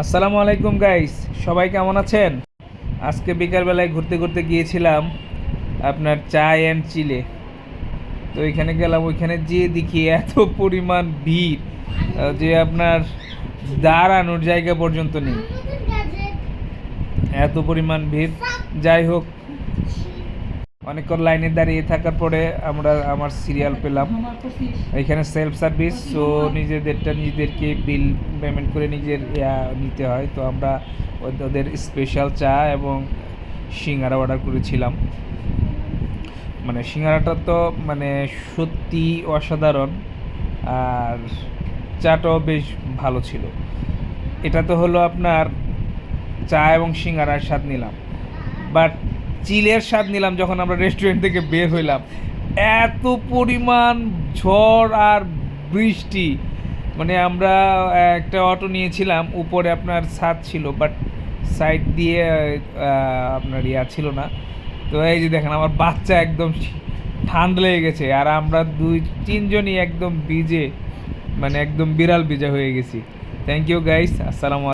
আসসালামু আলাইকুম গাইস, সবাই কেমন আছেন? আজকে বিকালবেলায় ঘুরতে ঘুরতে গিয়েছিলাম আপনার চায় অ্যান্ড চিলে। তো ওইখানে গেলাম, ওইখানে যেয়ে দেখি এত পরিমাণ ভিড় যে আপনার দাঁড়ানোর জায়গা পর্যন্ত নেই, এত পরিমাণ ভিড়। যাই হোক, অনেকক্ষণ লাইনে দাঁড়িয়ে থাকার পরে আমার সিরিয়াল পেলাম। এখানে সেলফ সার্ভিস, সো নিজেদেরকে বিল পেমেন্ট করে নিজের নিতে হয়। তো আমরা ওদের স্পেশাল চা এবং সিঙ্গারা অর্ডার করেছিলাম। মানে সিঙ্গারাটা তো মানে সত্যি অসাধারণ, আর চাটাও বেশ ভালো ছিল। এটা তো হলো আপনার চা এবং সিঙ্গারার স্বাদ নিলাম, বাট চিলের স্বাদ নিলাম যখন আমরা রেস্টুরেন্ট থেকে বের হইলাম। এত পরিমাণ ঝড় আর বৃষ্টি, মানে আমরা একটা অটো নিয়েছিলাম, উপরে আপনার ছাদ ছিল, বাট সাইড দিয়ে আপনার ছিল না। তো এই যে দেখেন, আমার বাচ্চা একদম ঠান্ডা লেগে গেছে, আর আমরা দুই তিনজনই একদম ভিজে, মানে একদম বিড়াল ভিজা হয়ে গেছি। থ্যাংক ইউ গাইস, আসসালামু